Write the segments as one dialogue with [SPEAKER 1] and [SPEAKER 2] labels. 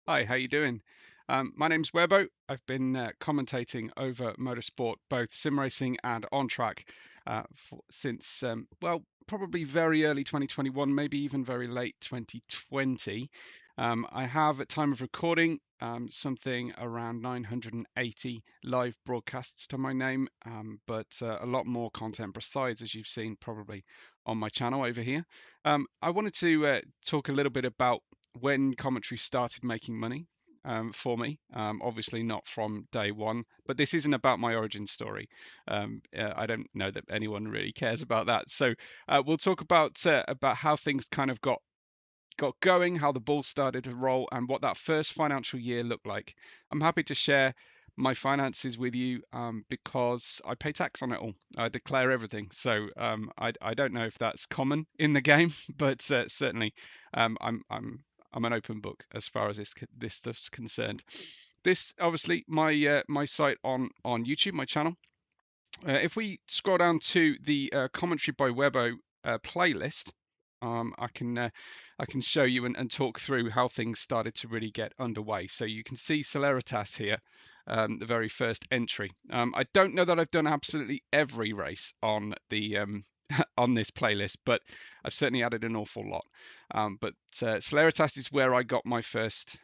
[SPEAKER 1] Hi, how you doing? My name's Webbo. I've been commentating over motorsport, both sim racing and on track, since well, probably very early 2021, maybe even very late 2020. I have, at time of recording, something around 980 live broadcasts to my name, but a lot more content besides, as you've seen probably on my channel over here. I wanted to talk a little bit about when commentary started making money for me. Obviously not from day one, but this isn't about my origin story. I don't know that anyone really cares about that. So we'll talk about how things kind of got going, how the ball started to roll, and what that first financial year looked like. I'm happy to share my finances with you because I pay tax on it all. I declare everything. So I don't know if that's common in the game, but certainly I'm an open book as far as this stuff's concerned. This obviously my site on YouTube, my channel. If we scroll down to the commentary by Webbo playlist, I can show you and talk through how things started to really get underway. So you can see Celeritas here, the very first entry. I don't know that I've done absolutely every race on the on this playlist, but I've certainly added an awful lot. But Celeritas is where I got my first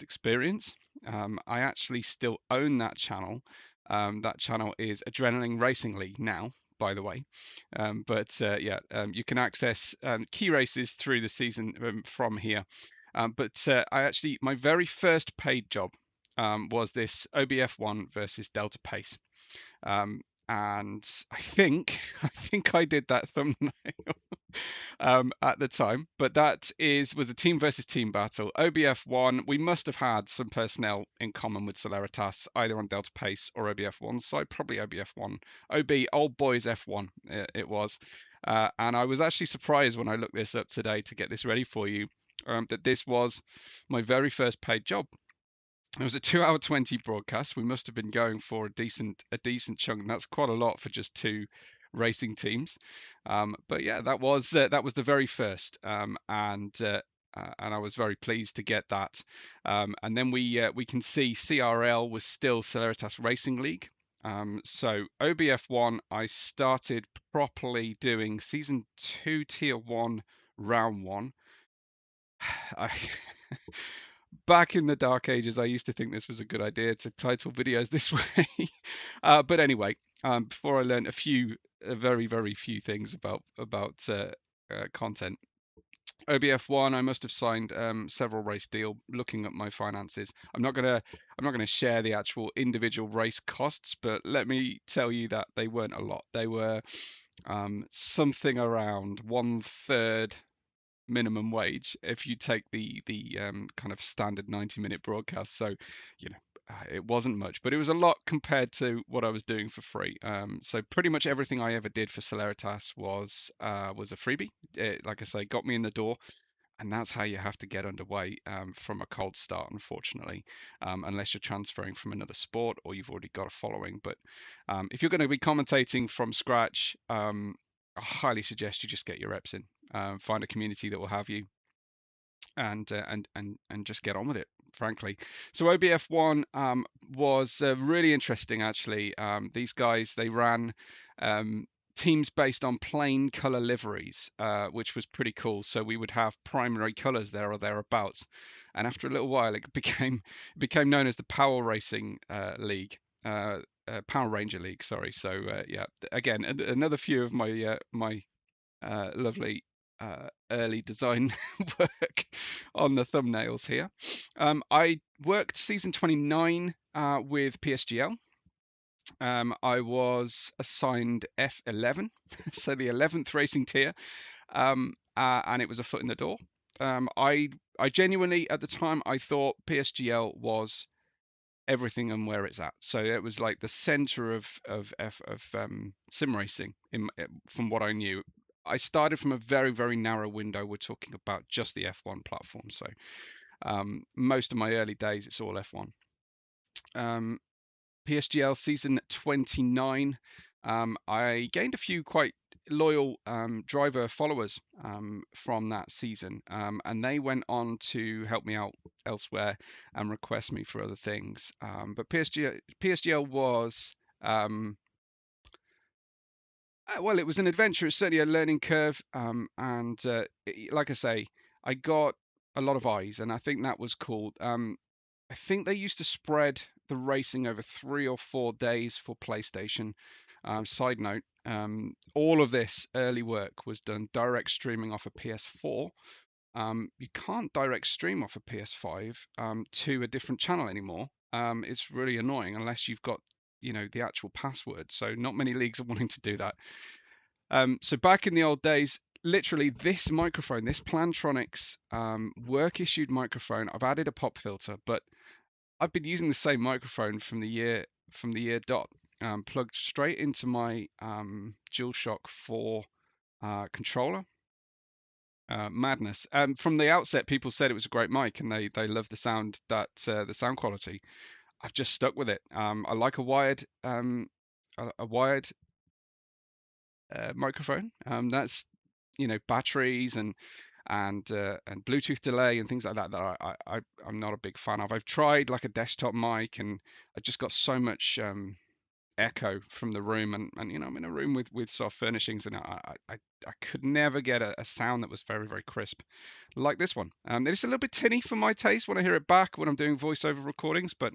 [SPEAKER 1] experience. I actually still own that channel. That channel is Adrenaline Racing League now, by the way. You can access key races through the season from here. My very first paid job was this OBF1 versus Delta Pace. Um, and I think I did that thumbnail at the time, but was a team versus team battle. OBF won. We must have had some personnel in common with Celeritas, either on Delta Pace or OBF1 side, probably OBF1. OB, Old Boys F1, it was. And I was actually surprised when I looked this up today to get this ready for you, that this was my very first paid job. It was a 2-hour 20 broadcast. We must have been going for a decent chunk. And that's quite a lot for just two racing teams. But yeah, that was the very first, and I was very pleased to get that. And then we can see CRL was still Celeritas Racing League. So OBF1, I started properly doing season 2, tier 1, round 1. I Back in the dark ages, I used to think this was a good idea to title videos this way. But anyway, before I learned very few things about content. OBF1, I must have signed several race deal. Looking at my finances, I'm not gonna share the actual individual race costs, but let me tell you that they weren't a lot. They were something around 1/3 minimum wage if you take the kind of standard 90-minute broadcast. So, you know, it wasn't much, but it was a lot compared to what I was doing for free. So pretty much everything I ever did for Celeritas was a freebie. It, like I say, got me in the door. And that's how you have to get underway from a cold start, unfortunately, unless you're transferring from another sport or you've already got a following. But if you're going to be commentating from scratch, I highly suggest you just get your reps in. Find a community that will have you, and just get on with it, frankly. So OBF1 was really interesting, actually. These guys, they ran teams based on plain color liveries, which was pretty cool. So we would have primary colors there or thereabouts, and after a little while, it became known as the Power Racing League. Power Ranger League, sorry. So yeah, again, another few of my lovely early design work on the thumbnails here. I worked season 29 with PSGL. I was assigned F11, so the 11th racing tier, and it was a foot in the door. I genuinely, at the time, I thought PSGL was everything and where it's at. So it was like the center of sim racing from what I knew. I started from a very narrow window. We're talking about just the F1 platform. So most of my early days, it's all F1. PSGL season 29. I gained a few quite loyal driver followers from that season, and they went on to help me out elsewhere and request me for other things. But PSGL was well, it was an adventure. It's certainly a learning curve, and like I say, I got a lot of eyes, and I think that was cool. I think they used to spread the racing over 3 or 4 days for PlayStation. Side note, all of this early work was done direct streaming off a PS4. You can't direct stream off a PS5 to a different channel anymore. It's really annoying unless you've got, the actual password. So not many leagues are wanting to do that. So back in the old days, literally this microphone, this Plantronics work issued microphone, I've added a pop filter, but I've been using the same microphone from the year dot, plugged straight into my DualShock 4 controller. Madness. From the outset, people said it was a great mic, and they loved the sound the sound quality. I've just stuck with it. I like a wired microphone. That's batteries and Bluetooth delay and things like that I'm not a big fan of. I've tried like a desktop mic, and I just got so much echo from the room, and I'm in a room with soft furnishings, and I could never get a sound that was very, very crisp like this one. It's a little bit tinny for my taste when I hear it back when I'm doing voiceover recordings, but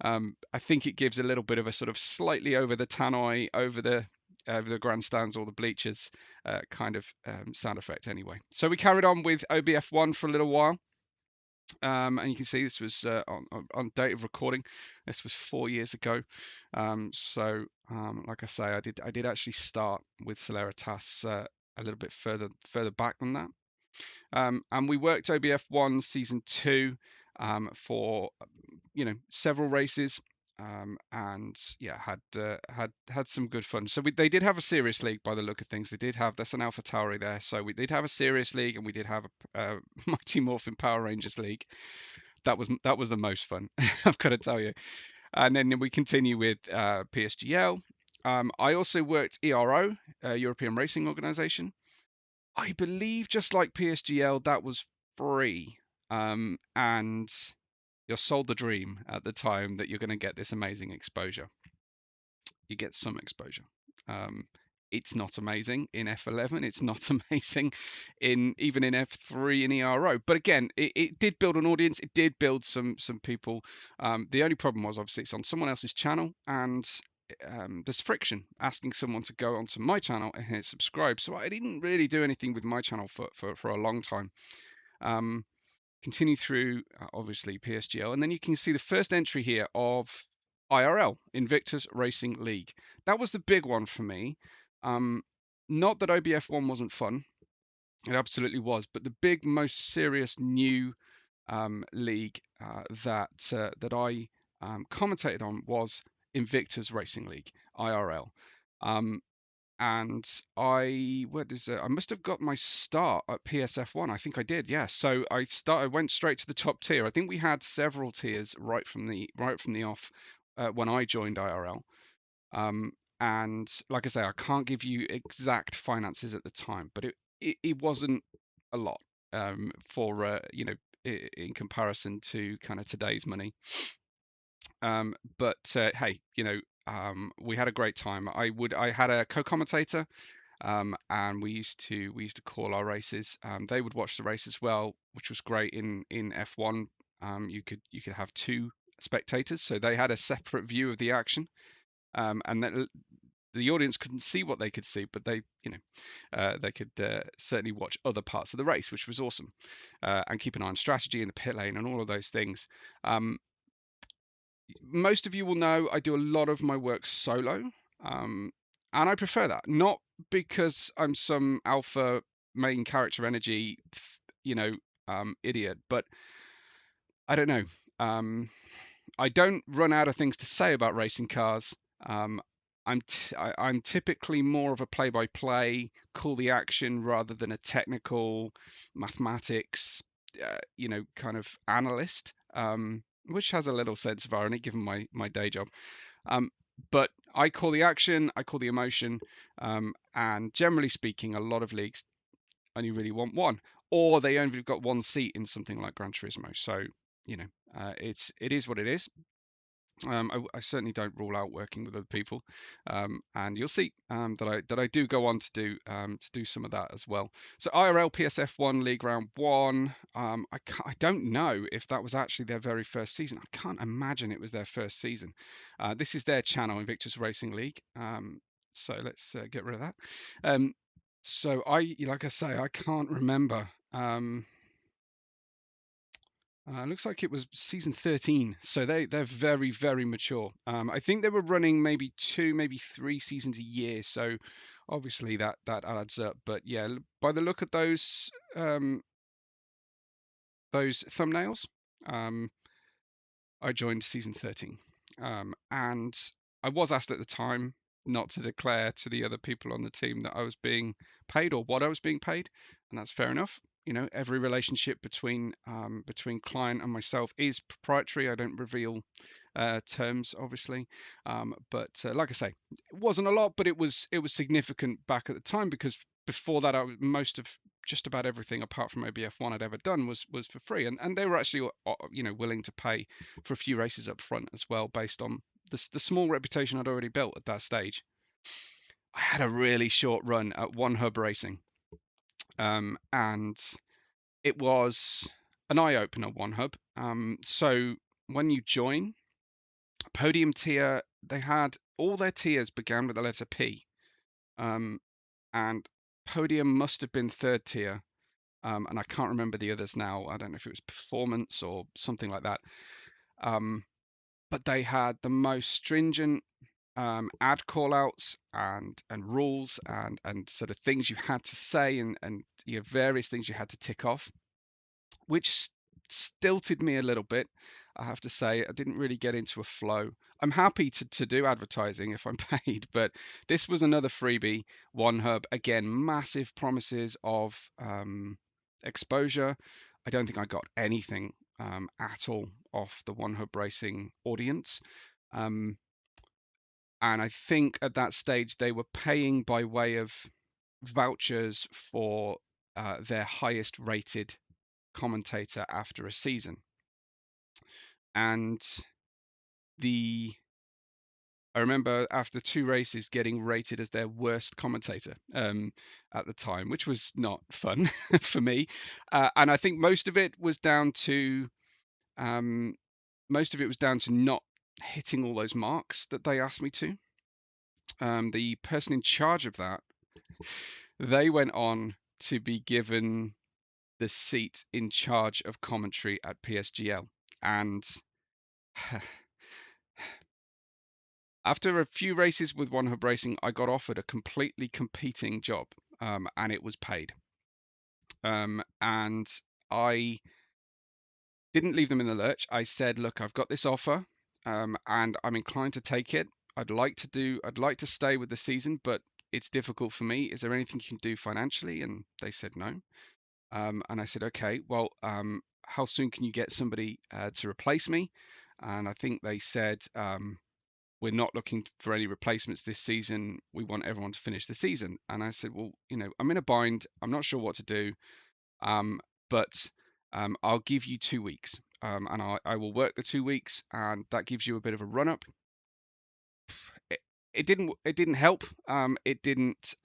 [SPEAKER 1] I think it gives a little bit of a sort of slightly over the tannoy, over the grandstands or the bleachers kind of sound effect anyway. So we carried on with OBF1 for a little while. And you can see this was on date of recording. This was 4 years ago. Like I say, I did actually start with Celeritas a little bit further back than that. And we worked OBF1 season 2 for several races. And yeah, had some good fun. So they did have a serious league by the look of things. They did have, that's an Alpha Tauri there. So we did have a serious league, and we did have a Mighty Morphin Power Rangers league. That was the most fun, I've got to tell you. And then we continue with PSGL. I also worked ERO, European Racing Organization. I believe just like PSGL, that was free. And you're sold the dream at the time that you're going to get this amazing exposure. You get some exposure. It's not amazing in F11. It's not amazing even in F3 and ERO. But again, it did build an audience. It did build some people. The only problem was obviously it's on someone else's channel, and there's friction asking someone to go onto my channel and hit subscribe. So I didn't really do anything with my channel for a long time. Continue through obviously PSGL, and then you can see the first entry here of IRL, Invictus Racing League. That was the big one for me. Not that OBF1 wasn't fun, it absolutely was, but the big, most serious new league that I commentated on was Invictus Racing League, IRL. And I must have got my start at PSF1. I think I did, yeah. So I went straight to the top tier. I think we had several tiers right from the off when I joined IRL. And like I say, I can't give you exact finances at the time, but it wasn't a lot for in comparison to kind of today's money. But hey, we had a great time. I had a co-commentator, and we used to call our races. They would watch the race as well, which was great in F1. You could have two spectators, so they had a separate view of the action, and that the audience couldn't see what they could see, but they could certainly watch other parts of the race, which was awesome, and keep an eye on strategy in the pit lane and all of those things. Most of you will know I do a lot of my work solo, and I prefer that, not because I'm some alpha main character energy idiot, but I don't know. I don't run out of things to say about racing cars. I'm typically more of a play-by-play, call the action rather than a technical mathematics kind of analyst, which has a little sense of irony given my day job. But I call the action, I call the emotion, and generally speaking, a lot of leagues only really want one, or they only got one seat in something like Gran Turismo. So it is what it is. I certainly don't rule out working with other people, and you'll see that I do go on to do some of that as well. So IRL PSF1 League Round One. I don't know if that was actually their very first season. I can't imagine it was their first season. This is their channel, Invictus Racing League. So let's get rid of that. So like I say, I can't remember. Looks like it was season 13, so they're very, very mature. I think they were running maybe 2, maybe 3 seasons a year, so obviously that adds up. But yeah, by the look at those thumbnails, um, I joined season 13, and I was asked at the time not to declare to the other people on the team that I was being paid or what I was being paid, and that's fair enough. Every relationship between client and myself is proprietary. I don't reveal terms, obviously, but like I say, it wasn't a lot, but it was significant back at the time, because before that, most of just about everything apart from maybe F1 I'd ever done was for free, and they were actually willing to pay for a few races up front as well, based on the small reputation I'd already built at that stage. I had a really short run at OneHub Racing, and it was an eye opener. OneHub. So when you join podium tier, they had all their tiers began with the letter P, um, and podium must have been third tier. And I can't remember the others now. I don't know if it was performance or something like that. But they had the most stringent ad callouts and rules and sort of things you had to say, and various things you had to tick off, which stilted me a little bit. I have to say, I didn't really get into a flow. I'm happy to do advertising if I'm paid, but this was another freebie. OneHub, again, massive promises of exposure. I don't think I got anything at all off the OneHub Racing audience. Um, and I think at that stage they were paying by way of vouchers for their highest rated commentator after a season. And I remember after 2 races getting rated as their worst commentator at the time, which was not fun for me. And I think most of it was down to not hitting all those marks that they asked me to. The person in charge of that, they went on to be given the seat in charge of commentary at PSGL. And after a few races with OneHub Racing, I got offered a completely competing job, and it was paid. And I didn't leave them in the lurch. I said, look, I've got this offer, and I'm inclined to take it. I'd like to stay with the season, but it's difficult for me. Is there anything you can do financially? And they said no. And I said, okay, well, how soon can you get somebody to replace me? And I think they said, we're not looking for any replacements this season. We want everyone to finish the season. And I said, well, I'm in a bind. I'm not sure what to do, but I'll give you 2 weeks, and I will work the 2 weeks, and that gives you a bit of a run up. It didn't help. It didn't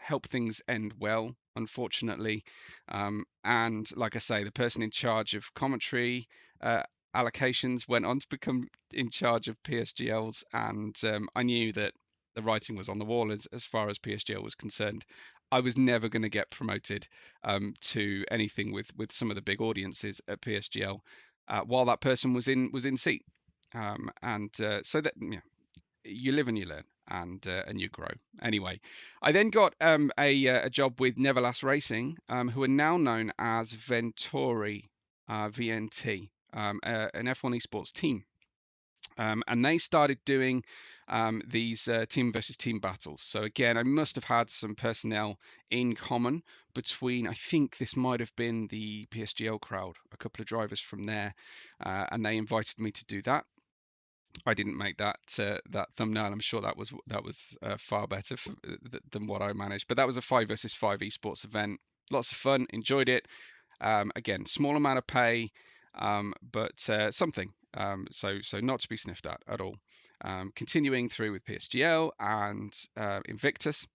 [SPEAKER 1] help things end well, unfortunately. And like I say, the person in charge of commentary allocations went on to become in charge of PSGLs, and I knew that the writing was on the wall as far as PSGL was concerned. I was never going to get promoted to anything with some of the big audiences at PSGL while that person was in seat. And so that you live and you learn, and you grow. Anyway, I then got a job with Neverlast Racing, who are now known as Venturi VNT, an F1 esports team. And they started doing these team versus team battles. So again, I must have had some personnel in common between, I think this might have been the PSGL crowd, a couple of drivers from there, and they invited me to do that. I didn't make that thumbnail. I'm sure that was far better than what I managed. But that was a 5 versus 5 esports event. Lots of fun. Enjoyed it. Again, small amount of pay, but something. So not to be sniffed at all. Continuing through with PSGL and Invictus.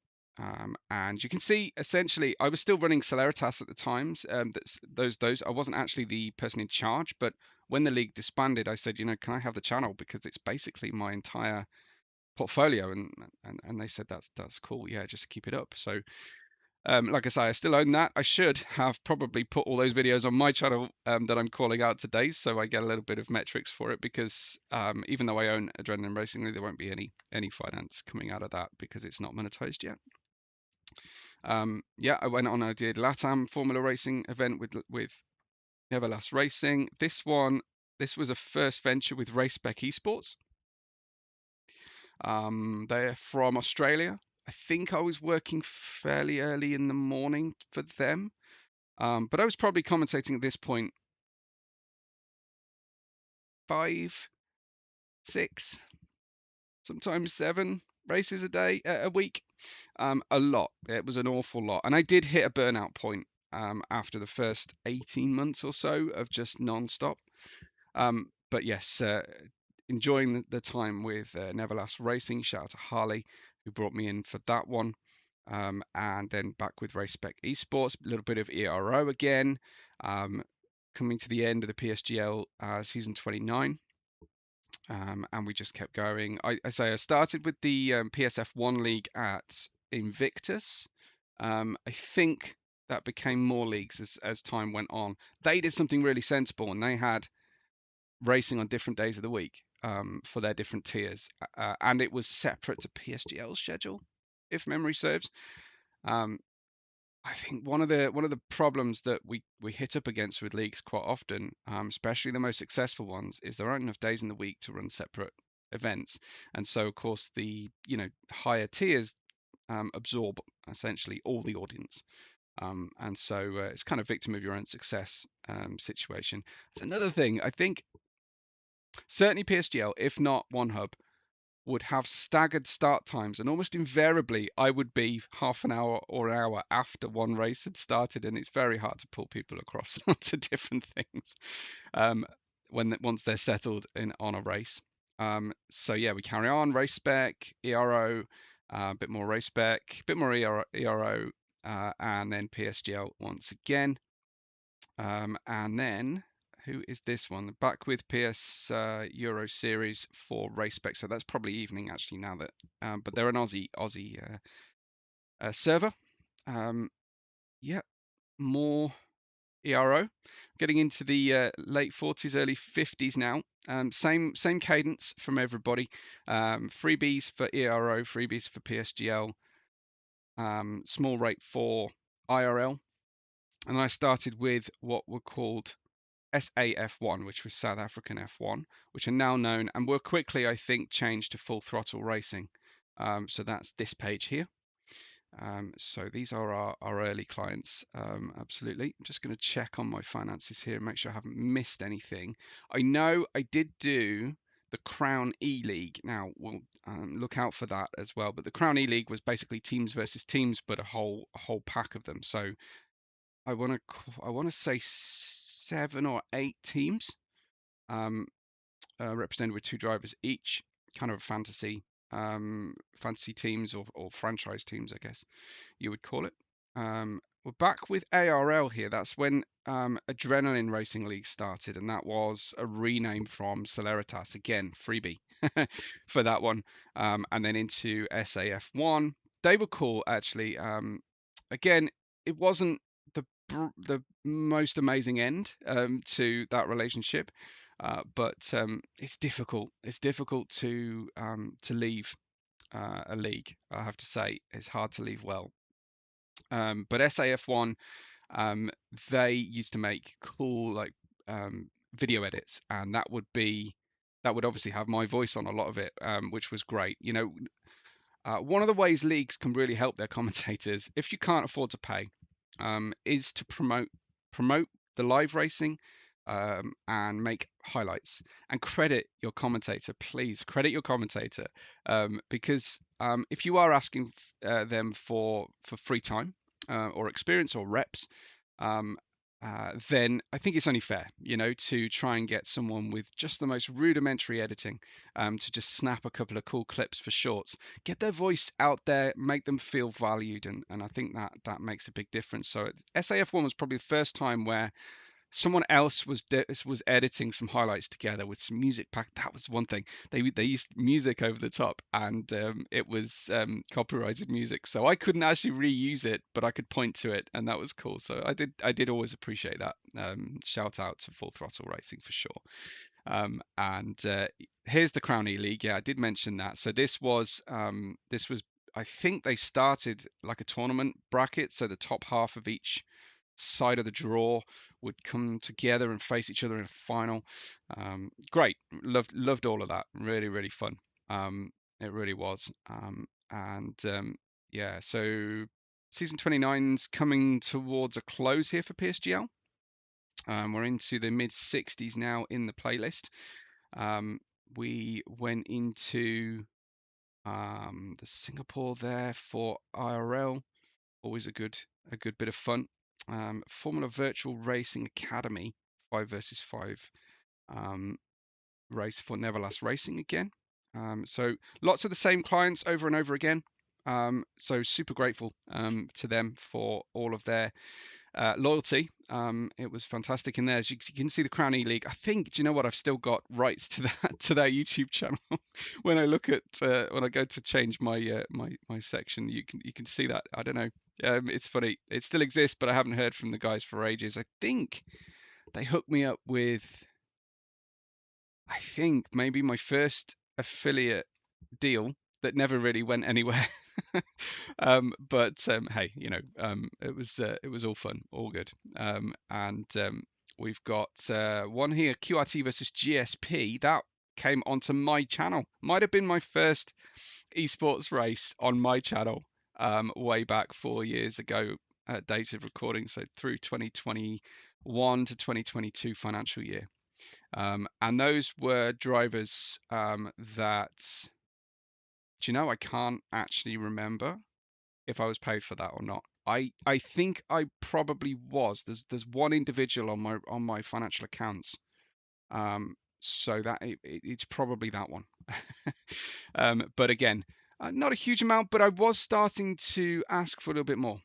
[SPEAKER 1] And you can see essentially I was still running Celeritas at the times. Those I wasn't actually the person in charge, but when the league disbanded, I said, can I have the channel, because it's basically my entire portfolio, and they said that's cool, yeah, just keep it up. So like I say, I still own that. I should have probably put all those videos on my channel that I'm calling out today, so I get a little bit of metrics for it, because even though I own Adrenaline Racing, there won't be any finance coming out of that because it's not monetized yet. Yeah, I went on. I did LATAM Formula Racing event with Everlast Racing. This was a first venture with RaceSpec Esports. They're from Australia. I think I was working fairly early in the morning for them, but I was probably commentating at this point 5, 6, sometimes 7 races a week. A lot. It was an awful lot, and I did hit a burnout point after the first 18 months or so of just non-stop. But yes, enjoying the time with Neverlast Racing. Shout out to Harley, who brought me in for that one. And then back with RaceSpec Esports, a little bit of ERO again. Coming to the end of the PSGL season 29. And we just kept going. I started with the PSF1 League at Invictus. I think that became more leagues as time went on. They did something really sensible, and they had racing on different days of the week for their different tiers, and it was separate to PSGL's schedule, if memory serves. I think one of the problems that we hit up against with leagues quite often, especially the most successful ones, is there aren't enough days in the week to run separate events, and so of course the higher tiers absorb essentially all the audience. And so it's kind of victim of your own success situation. It's another thing. I think certainly PSGL, if not OneHub, would have staggered start times, and almost invariably I would be half an hour or an hour after one race had started, and it's very hard to pull people across onto different things once they're settled on a race. So yeah, we carry on race spec, ERO, a bit more race spec, a bit more ERO, and then PSGL once again. And then who is this one? Back with PS Euro Series for race spec. So that's probably evening actually now that, but they're an Aussie server. Yeah, more ERO. Getting into the late 40s, early 50s now. Same cadence from everybody. Freebies for ERO, freebies for PSGL, small rate for IRL. And I started with what were called SAF1, which was South African F1, which are now known and were quickly, I think, changed to full throttle racing. So that's this page here. So these are our early clients, absolutely. I'm just going to check on my finances here and make sure I haven't missed anything. I know I did do the Crown E-League. Now, we'll look out for that as well. But the Crown E-League was basically teams versus teams, but a whole pack of them. So I want to say 7 or 8 teams represented with 2 drivers each, kind of fantasy teams or franchise teams, I guess you would call it. We're back with ARL here. That's when Adrenaline Racing League started, and that was a rename from Celeritas. Again, freebie for that one. And then into SAF1. They were cool, actually. Again, it wasn't the most amazing end to that relationship, but it's difficult. It's difficult to leave a league. I have to say, it's hard to leave well. But SAF1, they used to make cool video edits, and that would obviously have my voice on a lot of it, which was great. One of the ways leagues can really help their commentators, if you can't afford to pay, is to promote the live racing and make highlights, and credit your commentator. Please credit your commentator, because if you are asking them for free time or experience or reps, um, then I think it's only fair, to try and get someone with just the most rudimentary editing, to just snap a couple of cool clips for shorts, get their voice out there, make them feel valued, and I think that makes a big difference. So SAF1 was probably the first time where someone else was editing some highlights together with some music pack. That was one thing. They used music over the top, and it was copyrighted music, so I couldn't actually reuse it, but I could point to it, and that was cool. So I did always appreciate that. Shout out to Full Throttle Racing for sure. And here's the Crown E League. Yeah, I did mention that. So this was I think they started like a tournament bracket, so the top half of each side of the draw would come together and face each other in a final. Great, loved all of that. Really, really fun. It really was. And yeah, so season 29's coming towards a close here for PSGL. We're into the mid 60s now in the playlist. We went into the Singapore there for IRL. Always a good bit of fun. Formula Virtual Racing Academy 5 versus 5 race for Neverlast Racing again. So lots of the same clients over and over again. So super grateful to them for all of their loyalty. It was fantastic in there. As you can see, the Crown E League. I think, do you know what? I've still got rights to that YouTube channel. When I look at when I go to change my section, you can see that. I don't know. It's funny. It still exists, but I haven't heard from the guys for ages. I think they hooked me up with, I think, maybe my first affiliate deal that never really went anywhere. But hey, it was all fun, all good. And we've got one here, QRT versus GSP. That came onto my channel. Might have been my first esports race on my channel, way back 4 years ago, date of recording, so through 2021 to 2022 financial year. And those were drivers that, do you know, I can't actually remember if I was paid for that or not. I think I probably was. There's one individual on my financial accounts, so that it's probably that one. But again, not a huge amount, but I was starting to ask for a little bit more,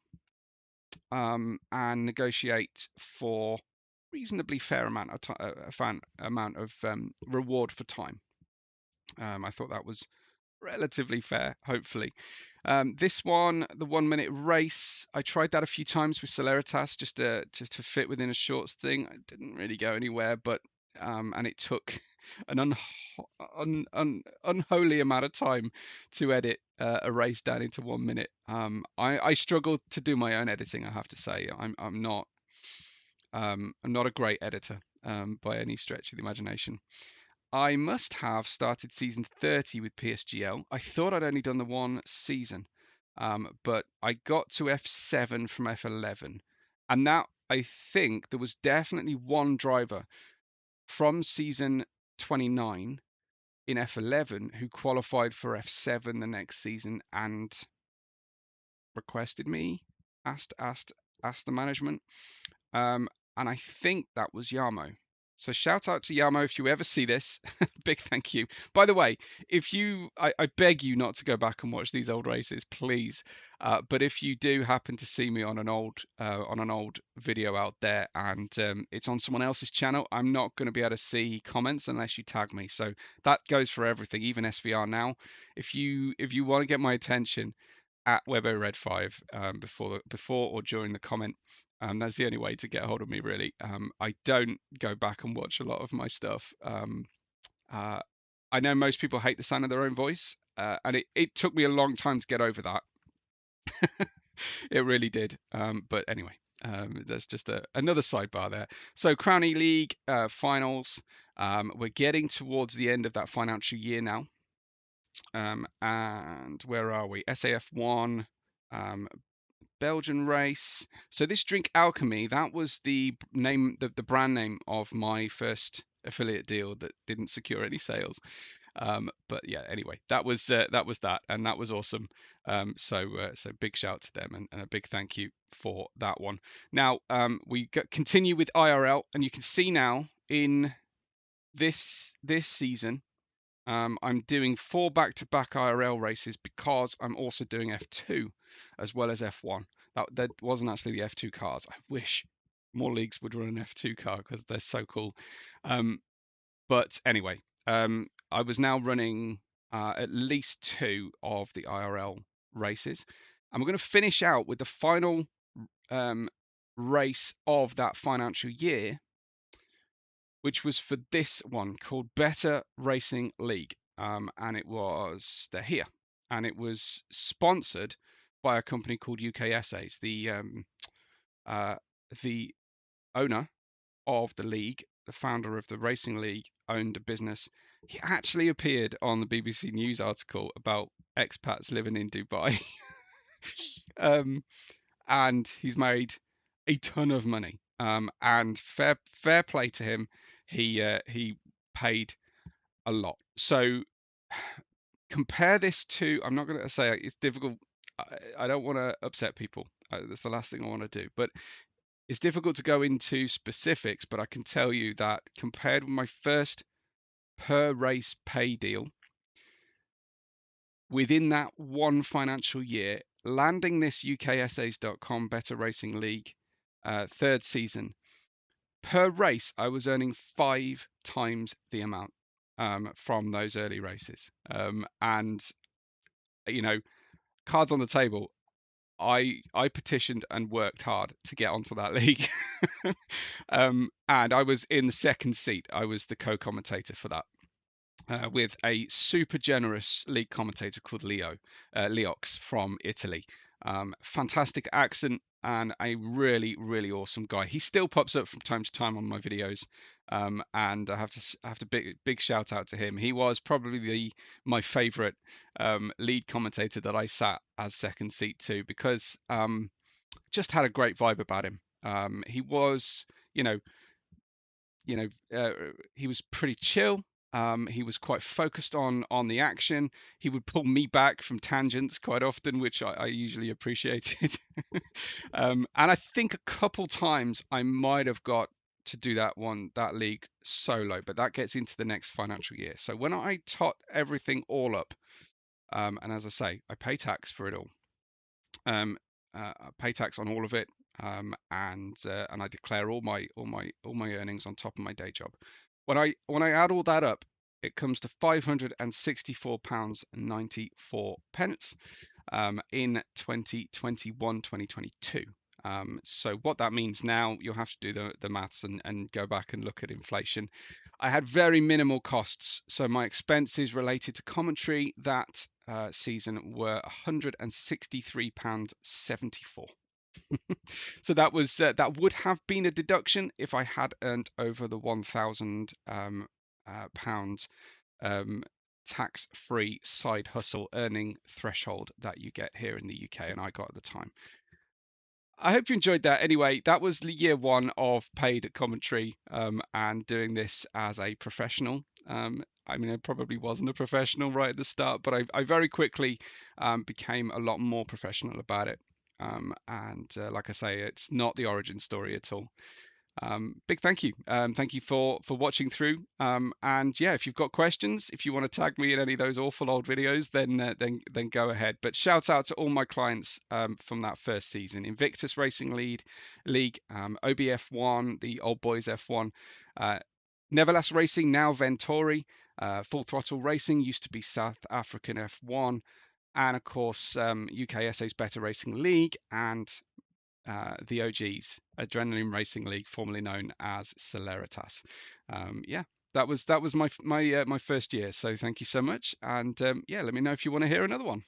[SPEAKER 1] and negotiate for reasonably fair amount of reward for time. I thought that was relatively fair, hopefully. This one, the 1 minute race, I tried that a few times with Celeritas just to fit within a shorts thing. It didn't really go anywhere, but and it took an unholy amount of time to edit a race down into 1 minute. I struggled to do my own editing, I have to say. I'm not a great editor by any stretch of the imagination. I must have started season 30 with PSGL. I thought I'd only done the one season, but I got to F7 from F11. And that, I think, there was definitely one driver from season 29 in F11 who qualified for F7 the next season and requested me, asked the management. And I think that was Yamo. So shout out to Yamo if you ever see this. Big thank you. By the way, I beg you not to go back and watch these old races, please. But if you do happen to see me on an old video out there and it's on someone else's channel, I'm not going to be able to see comments unless you tag me. So that goes for everything, even SVR now. If you want to get my attention, at Webbo Red 5 before or during the comment. That's the only way to get a hold of me, really. I don't go back and watch a lot of my stuff. I know most people hate the sound of their own voice, and it took me a long time to get over that. It really did. But anyway, there's just another sidebar there. So Crown E League finals. We're getting towards the end of that financial year now. And where are we? SAF1. Belgian race. So this drink Alchemy, that was the name, the brand name of my first affiliate deal that didn't secure any sales. But yeah, anyway, that was that, and that was awesome. So big shout to them, and a big thank you for that one. Now we continue with IRL, and you can see now in this season, I'm doing 4 back-to-back IRL races because I'm also doing F2 as well as F1. That wasn't actually the F2 cars. I wish more leagues would run an F2 car because they're so cool. But anyway, I was now running at least 2 of the IRL races, and we're going to finish out with the final race of that financial year, which was for this one called Better Racing League. And they're here, and it was sponsored by a company called UK Essays. The owner of the league, the founder of the racing league, owned a business. He actually appeared on the BBC News article about expats living in Dubai. And he's made a ton of money. And fair play to him. He paid a lot. So compare this to, I'm not going to say it's difficult. I don't want to upset people. That's the last thing I want to do. But it's difficult to go into specifics. But I can tell you that compared with my first per race pay deal, within that one financial year, landing this UKSAs.com Better Racing League third season, per race, I was earning 5 times the amount from those early races. And, you know, cards on the table, I petitioned and worked hard to get onto that league. And I was in the second seat. I was the co-commentator for that. With a super generous league commentator called Leox from Italy. Fantastic accent and a really, really awesome guy. He still pops up from time to time on my videos, and I have to big shout out to him. He was probably my favourite lead commentator that I sat as second seat to, because just had a great vibe about him. He was, he was pretty chill. He was quite focused on the action. He would pull me back from tangents quite often, which I usually appreciated. And I think a couple times I might have got to do that league solo, but that gets into the next financial year. So when I tot everything all up, and as I say, I pay tax for it all. I pay tax on all of it, and I declare all my earnings on top of my day job. When I add all that up, it comes to £564.94 in 2021-2022. So what that means now, you'll have to do the maths and go back and look at inflation. I had very minimal costs, so my expenses related to commentary that season were £163.74. So that was that would have been a deduction if I had earned over the £1,000 tax-free side hustle earning threshold that you get here in the UK, and I got at the time. I hope you enjoyed that. Anyway, that was year 1 of paid commentary, and doing this as a professional. I mean, I probably wasn't a professional right at the start, but I very quickly became a lot more professional about it. And like I say, it's not the origin story at all. Big thank you. Thank you for watching through. And yeah, if you've got questions, if you want to tag me in any of those awful old videos, then go ahead. But shout out to all my clients from that first season: Invictus Racing League, OBF1, the Old Boys F1, Neverlast Racing, now Ventori, Full Throttle Racing, used to be South African F1, and of course UKSA's Better Racing League, and the OGs, Adrenaline Racing League, formerly known as Celeritas. Yeah, that was my first year. So thank you so much, and yeah, let me know if you want to hear another one.